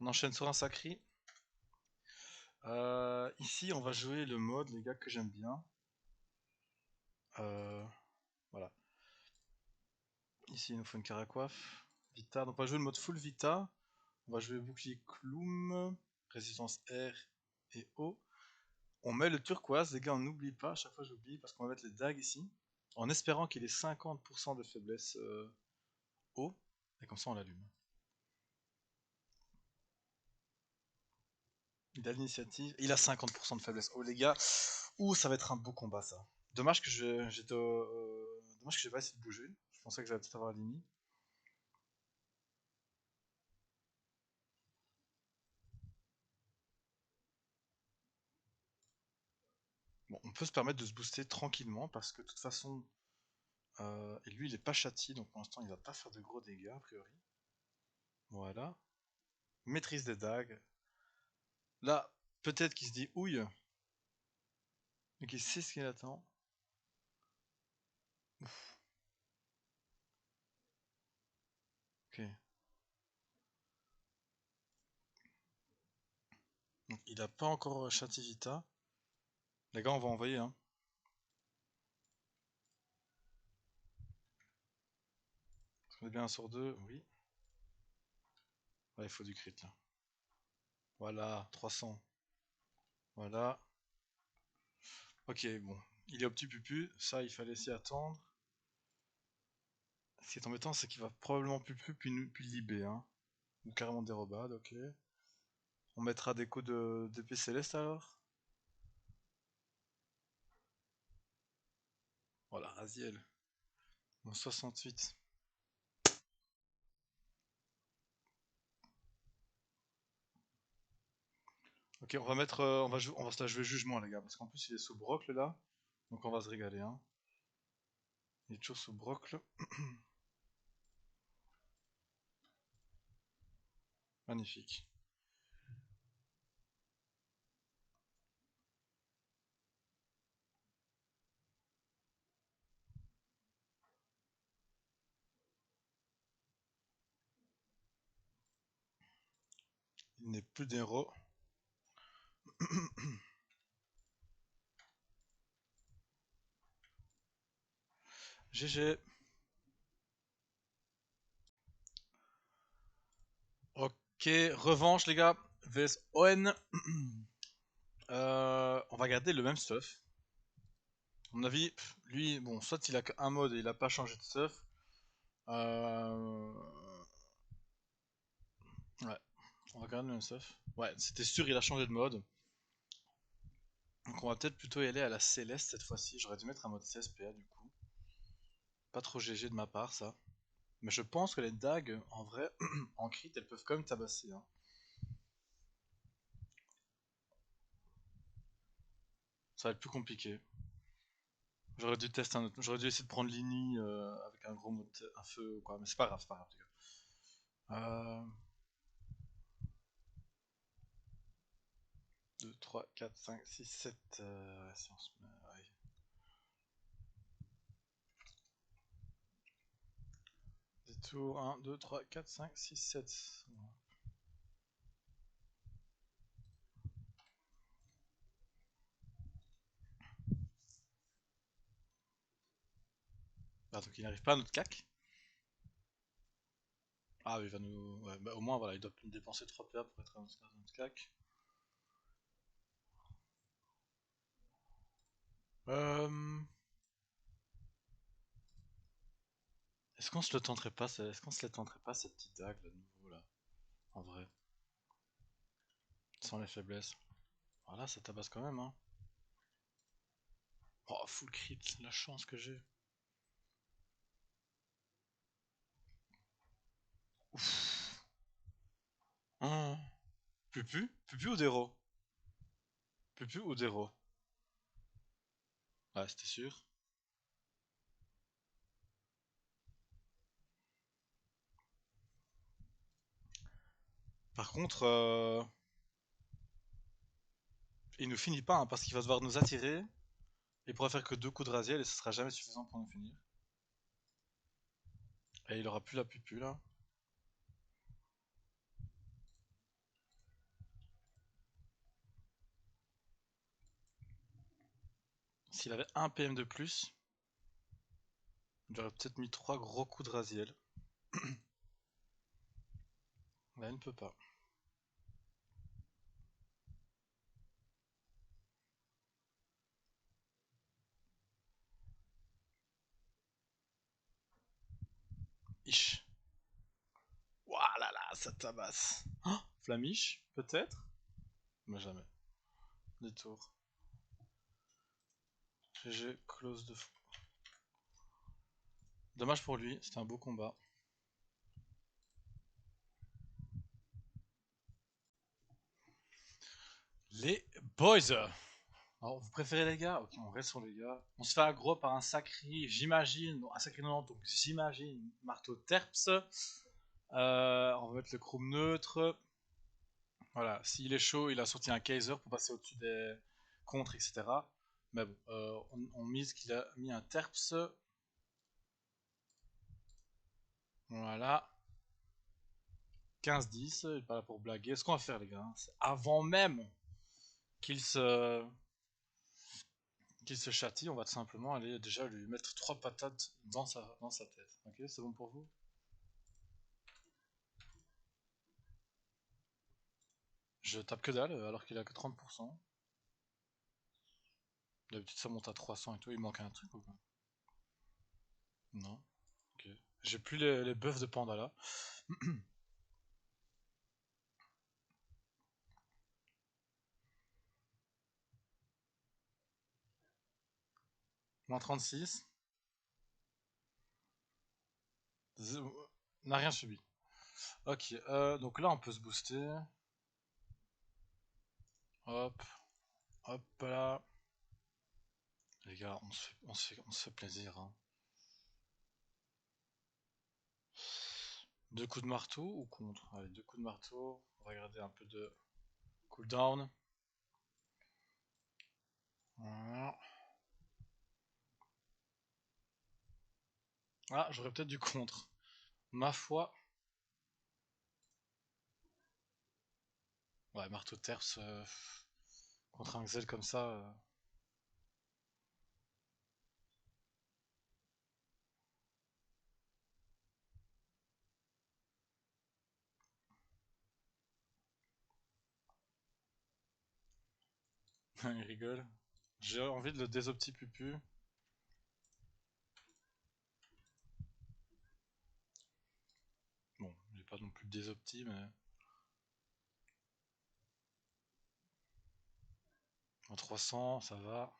On enchaîne sur un sacré. Ici, on va jouer le mode, les gars, que j'aime bien. Voilà. Ici, il nous faut une caracoiffe. Vita. Donc, on va jouer le mode full Vita. On va jouer bouclier Cloum, résistance R et O. On met le turquoise, les gars, on n'oublie pas. À chaque fois, j'oublie parce qu'on va mettre les dagues ici. En espérant qu'il ait 50% de faiblesse O. Et comme ça, on l'allume. Il a l'initiative. Il a 50% de faiblesse O, les gars. Ouh, ça va être un beau combat, ça. Dommage que dommage que j'ai pas essayé de bouger. Je pensais que j'allais peut-être avoir l'ini. Bon, on peut se permettre de se booster tranquillement parce que de toute façon, et lui il est pas châti, donc pour l'instant il va pas faire de gros dégâts a priori. Voilà. Maîtrise des dagues. Là, peut-être qu'il se dit ouille, mais qu'il sait ce qu'il attend. Ouf. Ok. Donc, il a pas encore châti Vita. Les gars, on va envoyer, hein. Est-ce qu'on est bien un sur deux? Oui. Ouais, il faut du crit là. Voilà, 300. Voilà. Ok, bon. Il est au petit pupu, ça il fallait s'y attendre. Ce qui est embêtant, c'est qu'il va probablement pupu puis libé, hein. Ou carrément dérobade, ok. On mettra des coups d'épée céleste alors. Voilà, Aziel. Bon, 68. Ok, on va mettre. On va se la jouer jugement, les gars, parce qu'en plus il est sous brocle là. Donc on va se régaler, hein. Il est toujours sous brocle. Magnifique. Il n'est plus d'héros. GG. Ok, revanche, les gars. VS ON. On va garder le même stuff. À mon avis, lui, bon, soit il a qu'un mode et il a pas changé de stuff. Euh... Ouais, on va garder le même stuff. Ouais, c'était sûr, il a changé de mode. Donc on va peut-être plutôt y aller à la céleste cette fois-ci. J'aurais dû mettre un mode CSPA du coup. Pas trop GG de ma part ça. Mais je pense que les dagues, en vrai, en crit, elles peuvent quand même tabasser, hein. Ça va être plus compliqué. J'aurais dû tester un autre. J'aurais dû essayer de prendre l'ini avec un gros mode, un feu ou quoi. Mais c'est pas grave, c'est pas grave, les gars. 2, 3, 4, 5, 6, 7. Si on se met. Ouais. Détour 1, 2, 3, 4, 5, 6, 7. Ah, donc il n'arrive pas à notre cac. Ah oui, il va nous. Ouais, bah, au moins, voilà, il doit dépenser 3 PA pour être à notre cac. Euh... Est-ce qu'on se le tenterait pas, est-ce qu'on se les tenterait pas ces petites dagues là, de nouveau là, en vrai, sans les faiblesses. Voilà, ça tabasse quand même, hein. Oh, full crit, la chance que j'ai. Ouf. Hein. Pupu? Pupu ou Dero? Pupu ou Dero? Ouais, c'était sûr. Par contre, il nous finit pas, hein, parce qu'il va devoir nous attirer. Il pourra faire que 2 coups de rasiel et ce sera jamais suffisant pour nous finir. Et il aura plus la pupu là. S'il avait un PM de plus, j'aurais peut-être mis 3 gros coups de Raziel. Là, il ne peut pas. Ish. Ouah là là, ça tabasse. Oh, Flamiche, peut-être? Mais jamais. Détour. GG, close de fou. Dommage pour lui, c'était un beau combat. Les boys. Alors, vous préférez les gars? Ok, on reste sur les gars. On se fait aggro par un sacré, j'imagine, un sacré 90, donc j'imagine, marteau terps. On va mettre le chrome neutre. Voilà, s'il est chaud, il a sorti un Kaiser pour passer au-dessus des contres, etc. Mais bon, on mise qu'il a mis un terps. Voilà. 15-10, il est pas là pour blaguer. Ce qu'on va faire, les gars, c'est avant même qu'il se, qu'il se châtie, on va tout simplement aller déjà lui mettre 3 patates dans sa tête. Ok, c'est bon pour vous? Je tape que dalle alors qu'il a que 30%. D'habitude ça monte à 300 et tout, il manque un truc ou quoi? Non. Ok. J'ai plus les buffs de panda là. Moins 36. N'a rien subi. Ok, donc là on peut se booster. Hop, hop là. Les gars, on se fait plaisir. Hein. Deux coups de marteau ou contre? Allez, deux coups de marteau. On va regarder un peu de cooldown. Voilà. Ah, j'aurais peut-être du contre. Ma foi. Ouais, marteau terce contre un Xel comme ça. Il rigole. J'ai envie de le désopti pupu. Bon, j'ai pas non plus désopti, mais. En 300, ça va.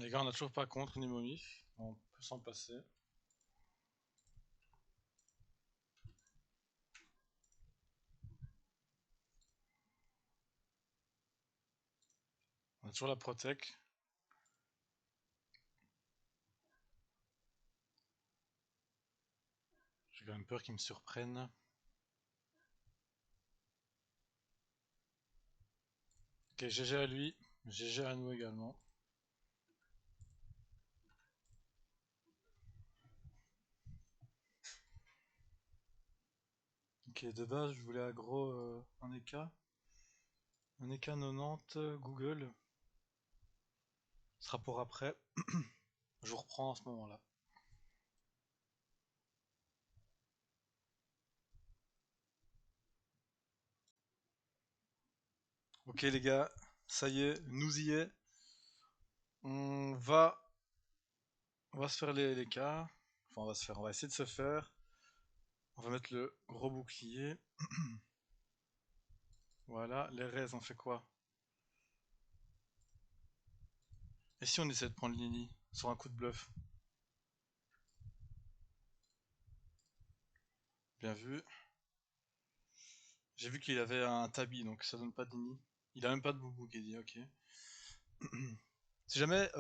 Les gars, on a toujours pas contre ni momif. On peut s'en passer. On a toujours la protec. J'ai quand même peur qu'ils me surprennent. Ok, GG à lui. GG à nous également. Ok, de base, je voulais aggro un EK. Un EK 90, Google. Ce sera pour après. Je vous reprends à ce moment-là. Ok les gars, ça y est, nous y est. On va, on va se faire les cas. Enfin, on va essayer de se faire. On va mettre le gros bouclier. Voilà, les raises, on fait quoi? Et si on essaie de prendre Lily sur un coup de bluff? Bien vu. J'ai vu qu'il avait un tabi, donc ça donne pas de Lily. Il a même pas de boubou, dit, ok. Si jamais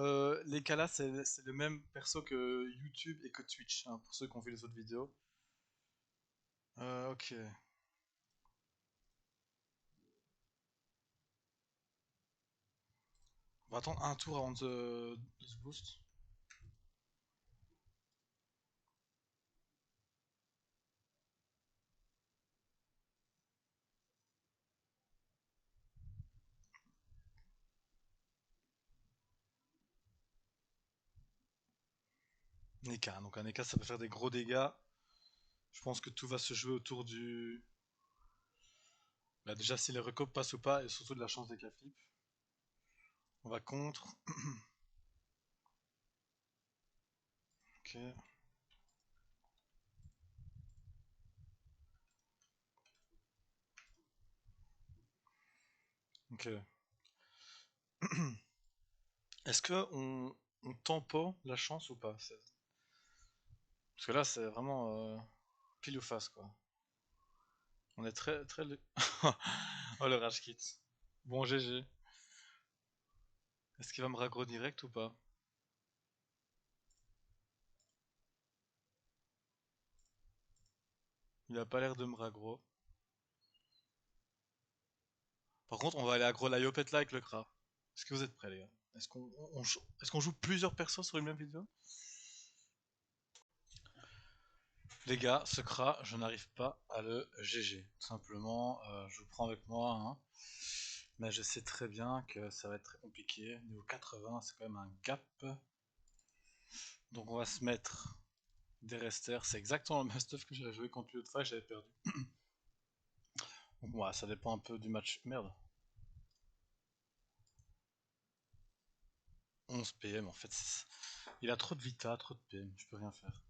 les cas là, c'est le même perso que YouTube et que Twitch, hein, pour ceux qui ont vu les autres vidéos. Ok. On va attendre un tour avant de se boost. Eka, donc un Eka ça peut faire des gros dégâts. Je pense que tout va se jouer autour du... Bah déjà si les recopes passent ou pas, et surtout de la chance des flip. On va contre. Ok. Ok. Est-ce que on tempo la chance ou pas? Parce que là c'est vraiment pile ou face quoi. On est très très... Oh le rage kit. Bon GG. Est-ce qu'il va me raggro direct ou pas? Il a pas l'air de me raggro. Par contre, on va aller aggro la Yopette là avec le Kra. Est-ce que vous êtes prêts, les gars? Est-ce qu'on joue plusieurs persos sur une même vidéo? Les gars, ce Kra, je n'arrive pas à le GG. Tout simplement, je le prends avec moi, hein. Mais je sais très bien que ça va être très compliqué. Niveau 80, c'est quand même un gap. Donc on va se mettre des resters. C'est exactement le même stuff que j'avais joué contre lui l'autre fois et j'avais perdu. Donc voilà, ça dépend un peu du match. Merde. 11 PM en fait. Il a trop de vita, trop de PM, je peux rien faire.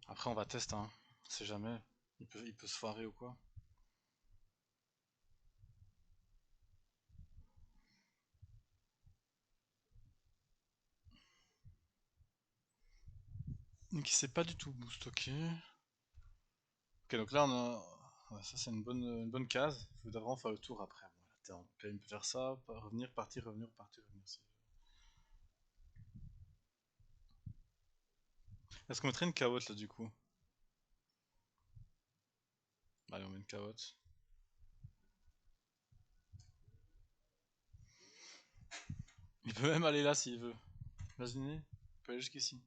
Après on va tester, hein. On sait jamais. Il peut se foirer ou quoi. Donc il s'est pas du tout boost, ok. Ok, donc là on a... Ouais, ça c'est une bonne case. Il faut vraiment faire le tour après. Bon, là, t'es en PM, il peut faire ça, revenir, partir, revenir, partir, revenir. Est-ce qu'on mettrait une carotte là du coup? Allez, on met une carotte. Il peut même aller là s'il veut. Imaginez, il peut aller jusqu'ici.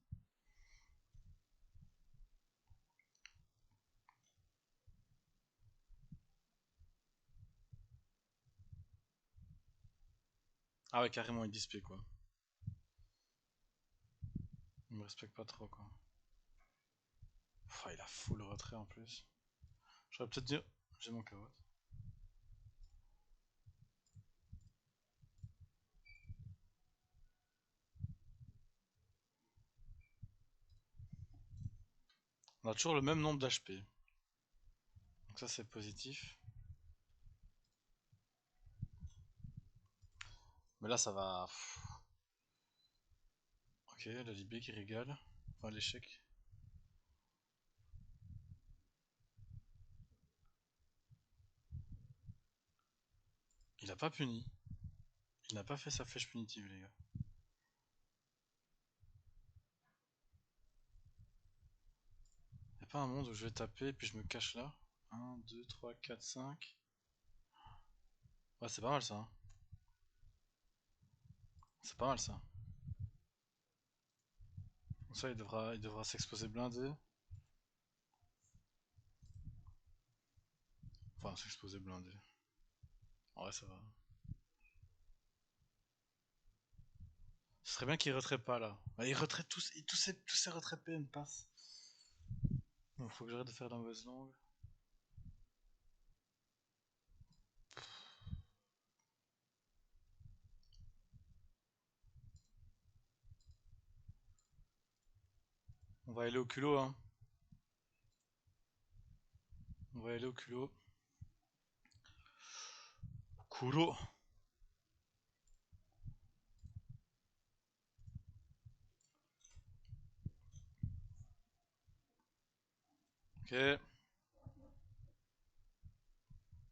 Ah ouais, carrément, il display quoi. Il me respecte pas trop quoi. Il a full retrait en plus. J'aurais peut-être dit... J'ai mon carotte. On a toujours le même nombre d'HP. Donc ça c'est positif. Mais là ça va... Ok, la Libé qui régale. Enfin l'échec. Il a pas puni. Il n'a pas fait sa flèche punitive les gars. Y'a pas un monde où je vais taper et puis je me cache là? 1, 2, 3, 4, 5. Ouais c'est pas mal ça, hein. C'est pas mal ça. Donc ça il devra s'exposer blindé. Enfin s'exposer blindé. Ouais ça va. Ce serait bien qu'il retrait pas là. Ouais, il retrait tous ses retraits PM passent. Bon, faut que j'arrête de faire la mauvaise langue. On va aller au culot, hein. On va aller au culot. Culot. Ok.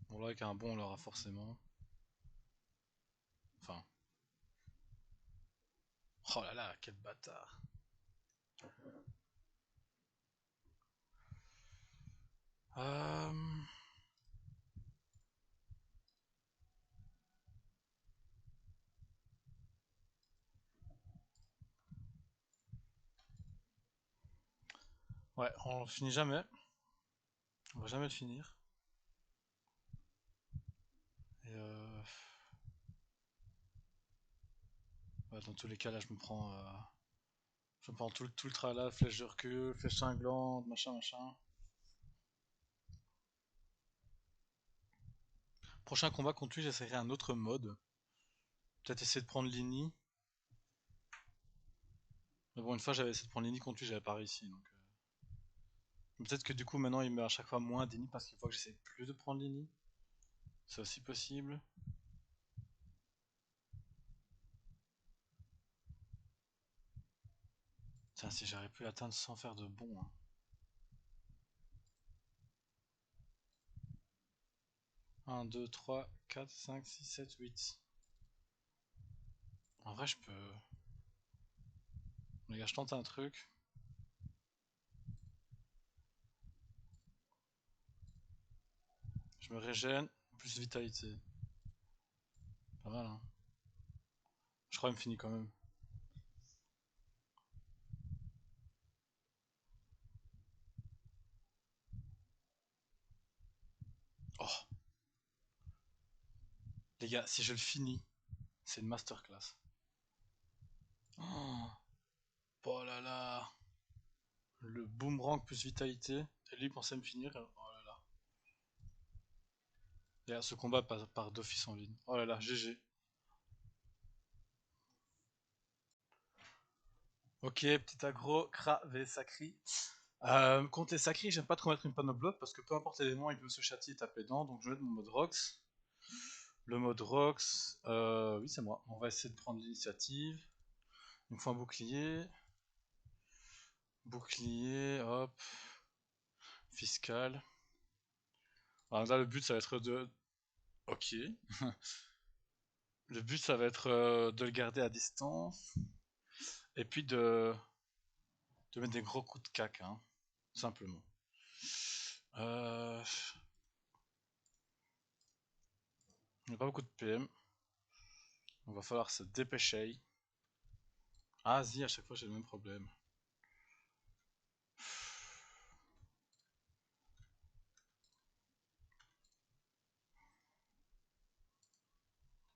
Bon là avec un bon on l'aura forcément. Enfin. Oh là là, quel bâtard. Euh... Ouais, on finit jamais. On va jamais le finir. Et Ouais, dans tous les cas, là, je me prends tout le tralala, flèche de recul, flèche cinglante, machin, machin. Prochain combat contre lui, j'essaierai un autre mode. Peut-être essayer de prendre Lini. Mais bon, une fois, j'avais essayé de prendre Lini contre lui, j'avais pas réussi. Donc, peut-être que du coup, maintenant, il met à chaque fois moins d'Ini parce qu'il faut que j'essaie plus de prendre Lini. C'est aussi possible. Tiens, si j'aurais pu l'atteindre sans faire de bon. Hein. 1, 2, 3, 4, 5, 6, 7, 8. En vrai, je peux. Les gars, je tente un truc. Je me régène, plus vitalité. Pas mal, hein. Je crois qu'il me finit quand même. Oh, les gars, si je le finis, c'est une masterclass. Oh, oh là là. Le boomerang plus vitalité. Et lui pensait me finir. Oh là là. Les gars, ce combat part d'office en ligne. Oh là là, GG. Ok, petit aggro, Kra v Sacri. Contre les Sacri, j'aime pas trop mettre une panneau bloc parce que peu importe l'élément, il peut se châtier et taper dedans. Donc je vais mettre mon mode Rox. Le mode Rox, oui, c'est moi. On va essayer de prendre l'initiative. Il me faut un bouclier. Bouclier, hop. Fiscal. Alors là, le but, ça va être de. Ok. Le but, ça va être de le garder à distance. Et puis de mettre des gros coups de cac, hein. Simplement. Euh... Il n'y a pas beaucoup de PM. Il va falloir se dépêcher. Ah, si, à chaque fois, j'ai le même problème.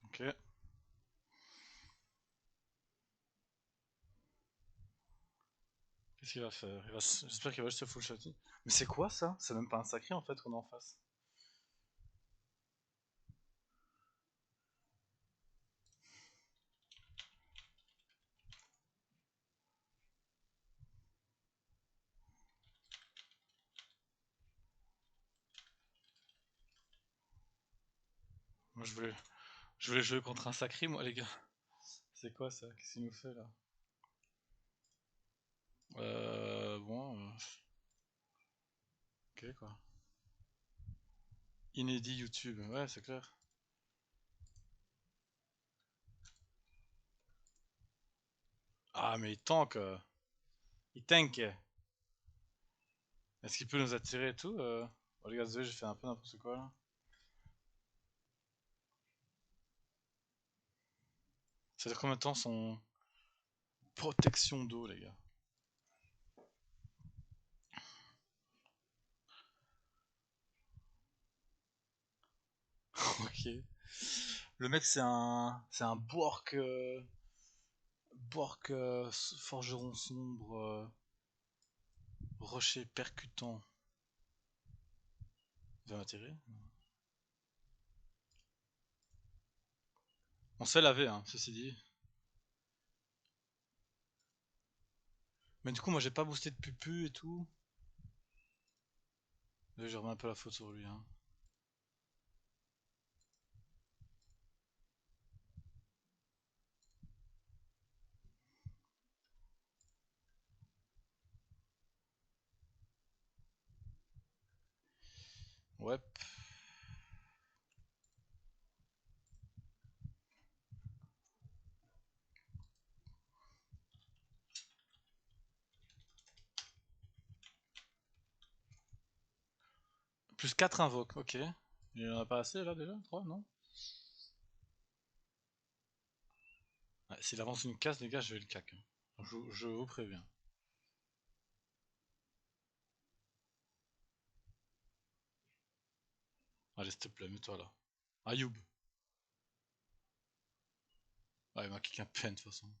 Ok. Qu'est-ce qu'il va faire? J'espère qu'il va juste se full shotty. Mais c'est quoi ça? C'est même pas un sacré en fait qu'on a en face. Moi je voulais jouer contre un sacré moi les gars. C'est quoi ça? Qu'est-ce qu'il nous fait là? Bon. Ok quoi. Inédit YouTube, ouais c'est clair. Ah mais il tank. Il tank. Est-ce qu'il peut nous attirer et tout Oh les gars, désolé, j'ai fait un peu n'importe quoi là. Ça fait combien de temps son protection d'eau les gars? Ok. Le mec c'est un Bork forgeron sombre rocher percutant. Il va m'attirer? On se fait laver hein, ceci dit. Mais du coup moi j'ai pas boosté de pupu et tout. Là, je remets un peu la faute sur lui hein. Ouais. Plus 4 invoques, ok. Il y en a pas assez là déjà? 3 non? Ouais, s'il avance une case les gars je vais le cac. Hein. Je vous préviens. Allez s'il te plaît, mets-toi là. Ayoub. Ouais, il m'a kick un peine de toute façon.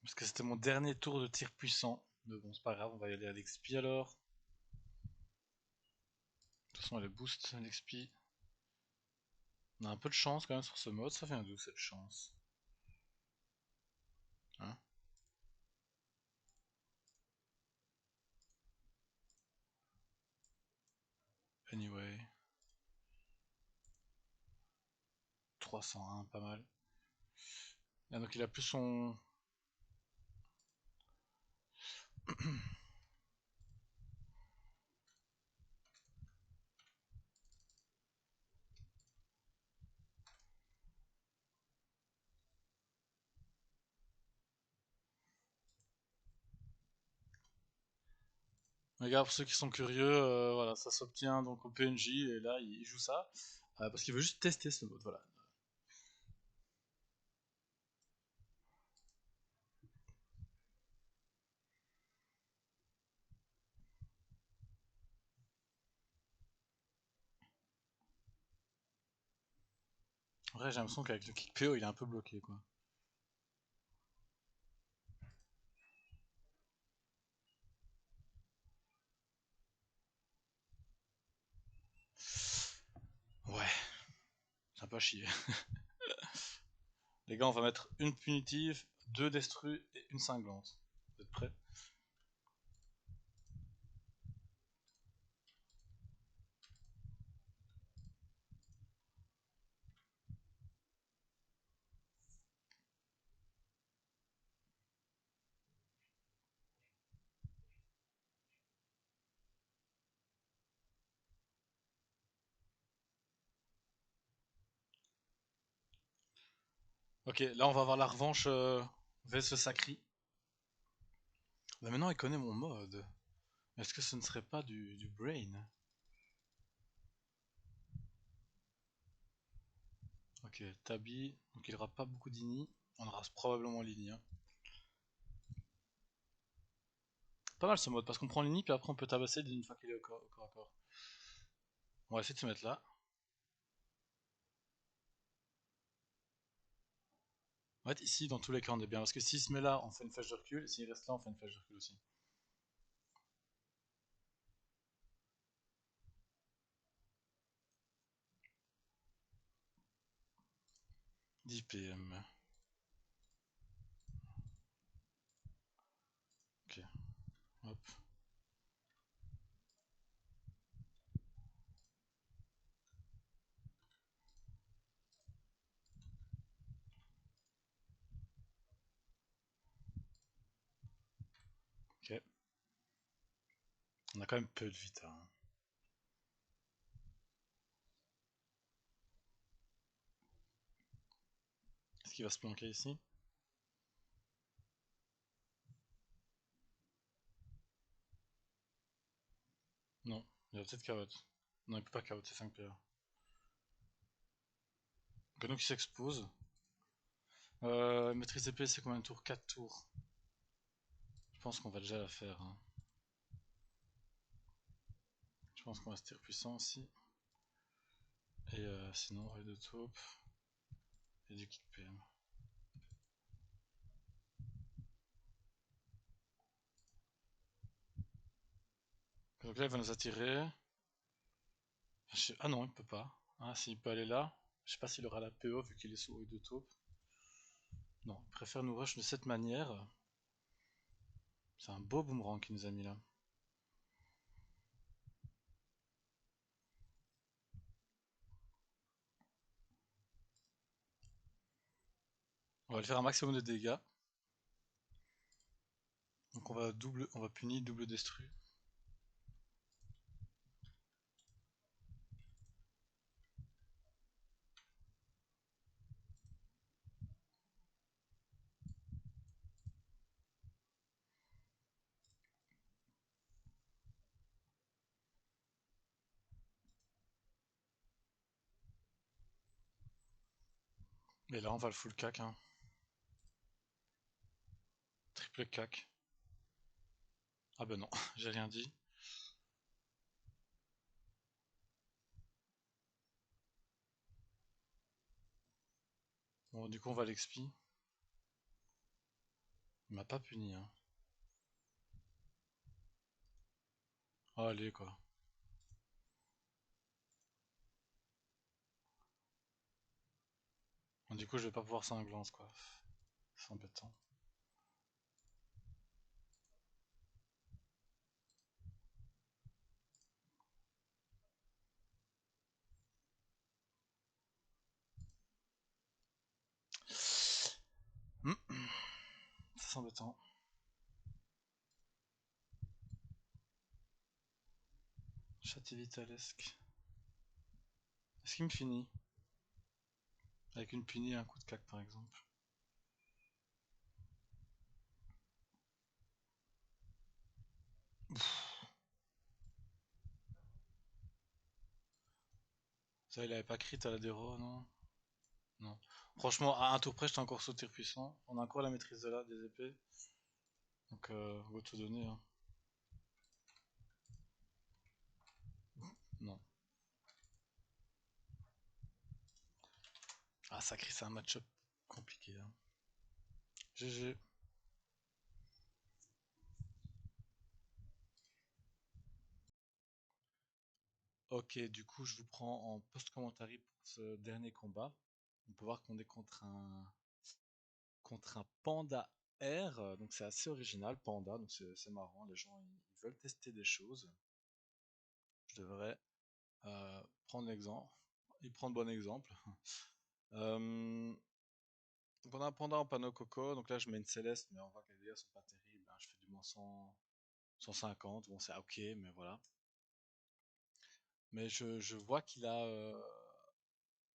Parce que c'était mon dernier tour de tir puissant. Mais bon, c'est pas grave, on va y aller à l'XP alors. De toute façon, elle est boost l'XP. On a un peu de chance quand même sur ce mode, ça vient d'où cette chance? Hein? Anyway. 301, pas mal. Ah, donc il a plus son... Regarde, pour ceux qui sont curieux, voilà, ça s'obtient donc au PNJ, et là il joue ça, parce qu'il veut juste tester ce mode, voilà. En vrai, j'ai l'impression qu'avec le kick PO, il est un peu bloqué, quoi. Ouais, c'est un peu à chier. Les gars, on va mettre une punitive, deux destrues et une cinglante. Vous êtes prêts? Ok, là on va avoir la revanche vs Sacri. Bah maintenant il connaît mon mode. Est-ce que ce ne serait pas du brain? Ok, Tabi, donc il aura pas beaucoup d'ini. On aura probablement l'ini, hein. Pas mal ce mode, parce qu'on prend l'ini, puis après on peut tabasser d'une fois qu'il est au corps à corps. On va essayer de se mettre là. En fait, ici, dans tous les cas, on est bien. Parce que s'il se met là, on fait une flèche de recul. Et s'il reste là, on fait une flèche de recul aussi. d'IPM. Ok, hop. Ok. On a quand même peu de vita, hein. Est-ce qu'il va se planquer ici? Non, il va peut-être carotte. Non, il peut pas carotte, c'est 5 PA. Ok, donc il s'expose. Maîtrise épée, c'est combien de tours? 4 tours. Je pense qu'on va déjà la faire, hein. Je pense qu'on va se tirer puissant aussi. Et sinon, raid de taupe. Et du kick PM. Donc là, il va nous attirer. Ah non, il peut pas. Ah, s'il peut aller là. Je sais pas s'il aura la PO vu qu'il est sous raid de taupe. Non, il préfère nous rush de cette manière. C'est un beau boomerang qu'il nous a mis là. On va le faire un maximum de dégâts. Donc on va punir double destru. Et là on va le full cac, hein. Triple cac. Ah ben non, j'ai rien dit. Bon, du coup, on va l'expi. Il m'a pas puni, hein. Oh, allez, quoi. Bon, du coup, je vais pas pouvoir cinglance, quoi. C'est embêtant. Hmm, ça, c'est embêtant. Châtier Vitalesque. Est-ce qu'il me finit? Avec une punie et un coup de cac, par exemple. Ça, il avait pas crit à la déro, non? Non. Franchement, à un tour près, j'étais encore sous tir puissant. On a encore la maîtrise de là, des épées. Donc, on va tout donner, hein. Non. Ah, ça crie, c'est un match-up compliqué, hein. GG. Ok, du coup, je vous prends en post-commentary pour ce dernier combat. On peut voir qu'on est contre un Panda R, donc c'est assez original, Panda, donc c'est marrant, les gens ils veulent tester des choses. Je devrais prendre l'exemple, y prendre bon exemple. Euh, donc on a un Panda en panneau coco, donc là je mets une Céleste, mais on voit que les dégâts sont pas terribles, hein. Je fais du moins 100, 150, bon c'est ok, mais voilà. Mais je vois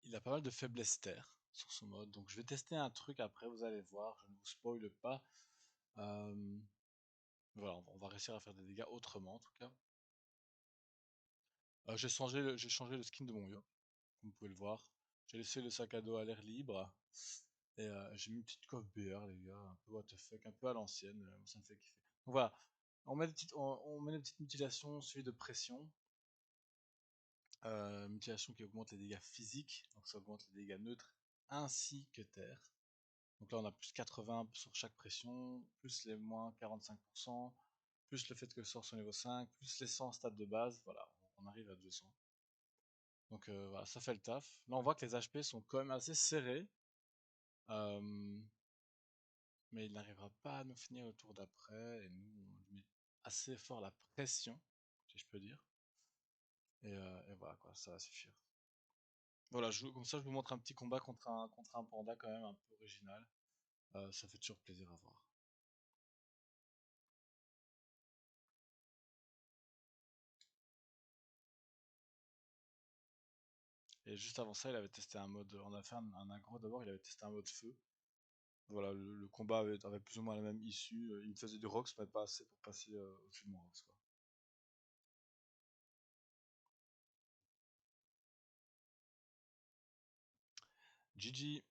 il a pas mal de faiblesses terre sur son mode, donc je vais tester un truc après, vous allez voir, je ne vous spoil pas. Euh, voilà, on va réussir à faire des dégâts autrement en tout cas. J'ai changé le skin de mon yo, comme vous pouvez le voir. J'ai laissé le sac à dos à l'air libre. Et j'ai mis une petite coiffe BR, les gars, un peu what the fuck, un peu à l'ancienne, ça me fait kiffer. Donc voilà, on met des petites mutilations suivies de pression. Mutilation qui augmente les dégâts physiques, donc ça augmente les dégâts neutres ainsi que terre. Donc là on a plus 80 sur chaque pression, plus les moins 45%, plus le fait que le sort soit niveau 5, plus les 100 stats de base, voilà, on arrive à 200. Donc voilà, ça fait le taf. Là, on voit que les HP sont quand même assez serrés. euh, mais il n'arrivera pas à nous finir le tour d'après. Et nous, on met assez fort la pression, si je peux dire. Et voilà, quoi, ça va suffire. Voilà, comme ça, je vous montre un petit combat contre un panda quand même un peu original. Ça fait toujours plaisir à voir. Et juste avant ça, il avait testé un mode. On a fait un aggro d'abord, il avait testé un mode feu. Voilà, le combat avait plus ou moins la même issue. Il me faisait du Rox, mais pas assez pour passer au-dessus de mon Rox, quoi. GG.